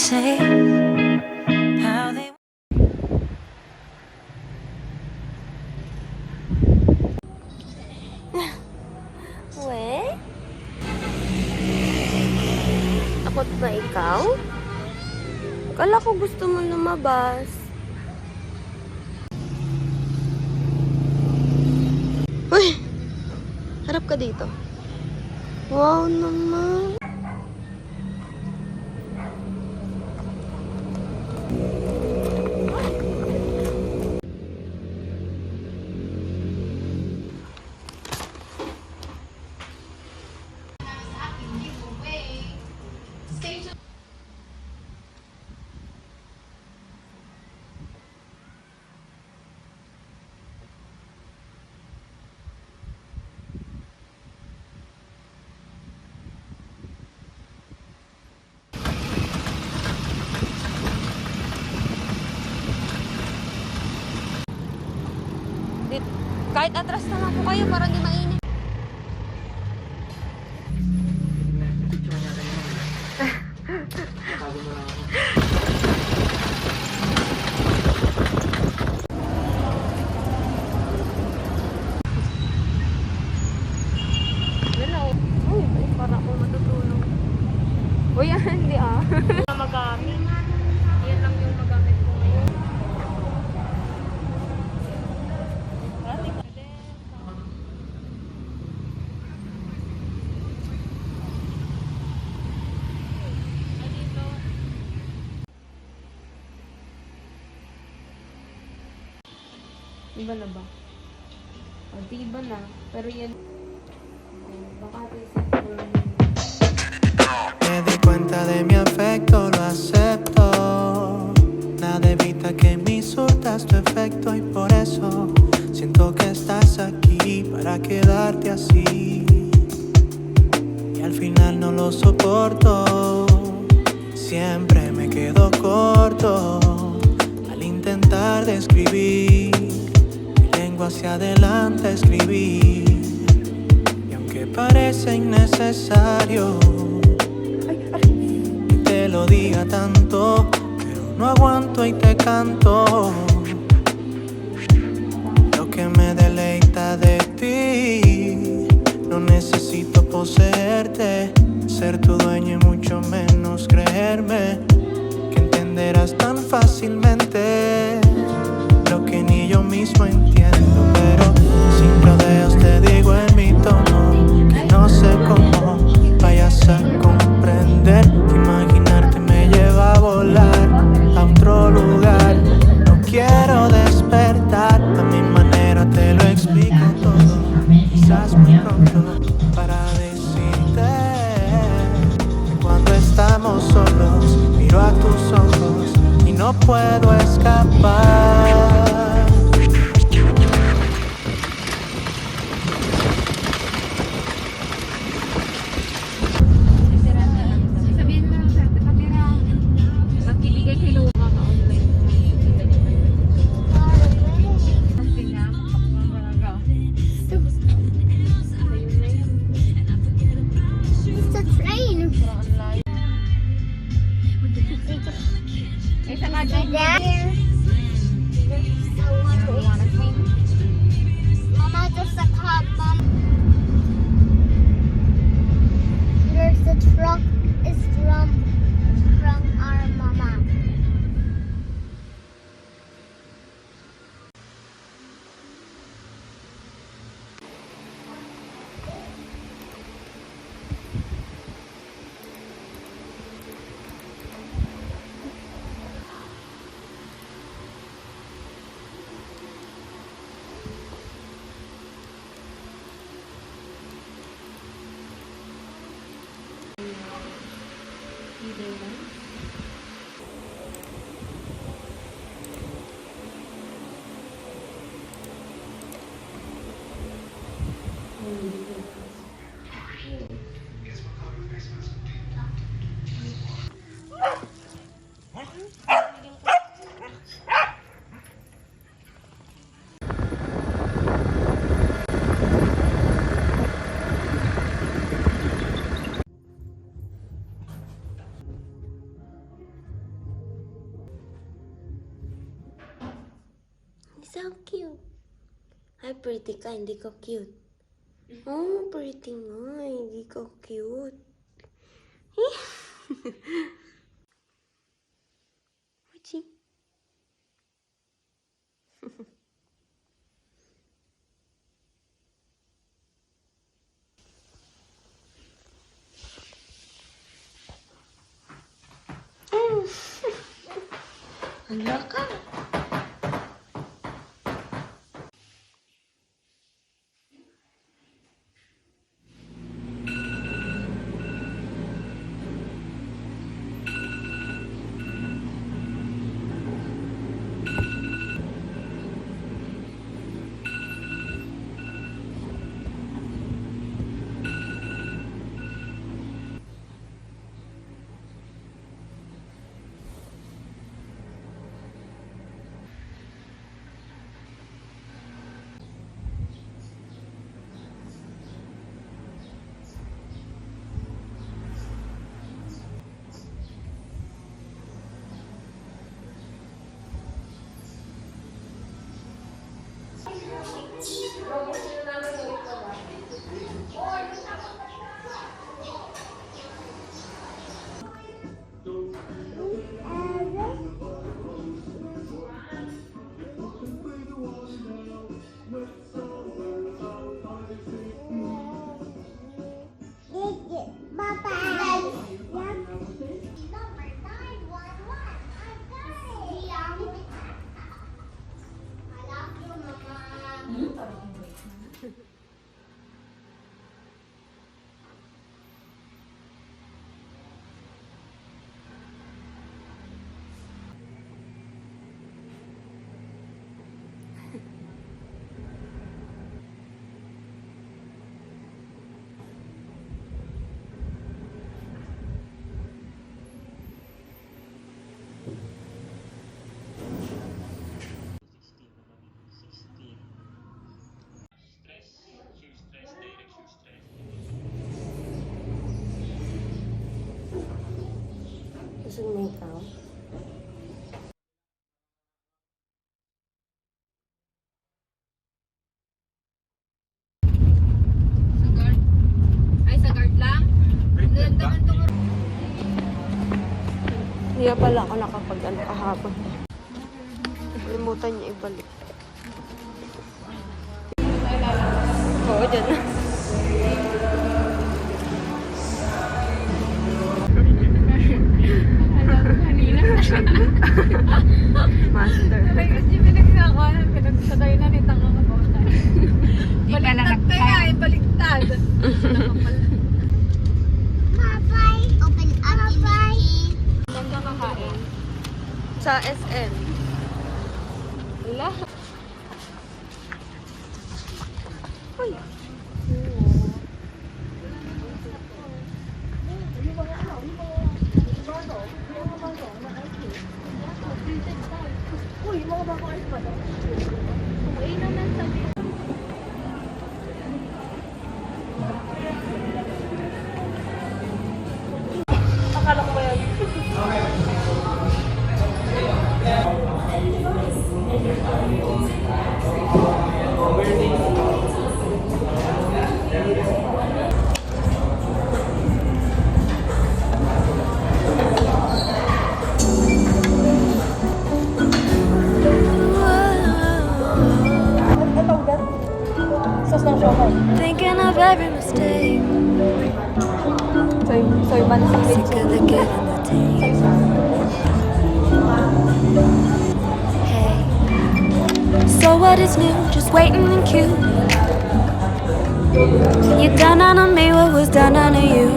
say how they We? Takot ba ikaw? Akala ko gusto mo lumabas. Uy! Harap ka dito. Wow naman. Kahit atras naman po kayo para hindi mainit. Hello. Uy, parang ako matutulog. Uy, hindi ah. Magamit. Yan lang yung magamit ko ngayon. Iba na ba? O, di iba na. Pero yan... Baka reset ko lang yun. Me di cuenta de mi afecto, lo acepto. Nada evita que me surtas tu efecto y por eso siento que estás aquí para quedarte así. Y al final no lo soporto. Siempre me quedo corto al intentar describir. Hacia adelante escribir y aunque parece innecesario que te lo diga tanto, pero no aguanto y te canto lo que me deleita de ti. No necesito poseerte, ser tu dueño y mucho menos creerme que entenderás tan fácilmente lo que ni yo mismo entiendo, pero sin rodeos te digo en mi tono que no sé cómo vayas a comprender. Imaginarte me lleva a volar a otro lugar. No quiero despertar, a mi manera te lo explico todo. Quizás muy pronto para decirte que cuando estamos solos miro a tus ojos y no puedo escapar. Mama, there's a car, Mom. There's a truck. It's from our mama. So cute. Ay, pretty ka, hindi ka cute. Oh, pretty nga, hindi ka cute. Uchi. Hala ka. Gusto mo ikaw? Sa guard? Ay, sa guard lang? Naman tong... Hindi pala ako nakapag-ano kahapon. Limutan niya ibalik. Oo, dyan na. Master. Ay, kasi pinagsakaw na, pinagsakay na ni Tanga ka ba? Baliktad kaya, baliktad. Bye-bye. Open up. Bye-bye. Saan ka kakain? Sa SM. Wala. Uy. Uy, mga bako ay pa daw. Uy naman sabi. Akala ko ba yan? Thinking of every mistake. Soy mansilid. Sick of the give and the take. Hey, so what is new? Just waiting in queue. You done on me what was done on you.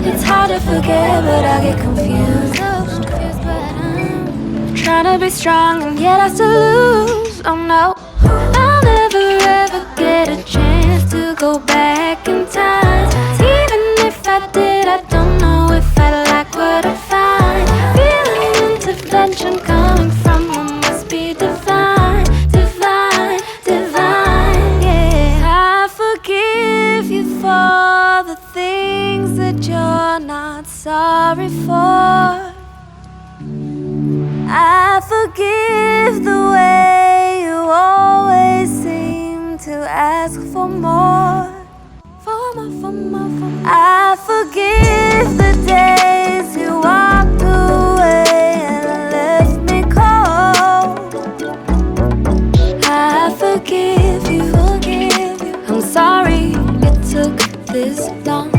It's hard to forget, but I get confused. So confused, but I'm trying to be strong, and yet I still lose. Oh no, I'll never ever get a chance to go back in time. Even if I did, I don't know if I like what I find. Feeling intervention coming from what must be divine, divine, divine. Yeah, I forgive you for the things that you're not sorry for. I forgive forgive the way you always seem to ask for more. I forgive the days you walked away and left me cold. I forgive you. I'm sorry it took this long.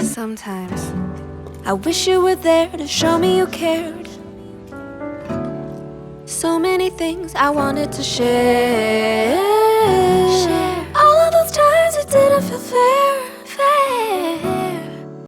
Sometimes I wish you were there to show me you cared. So many things I wanted to share. All of those times it didn't feel fair.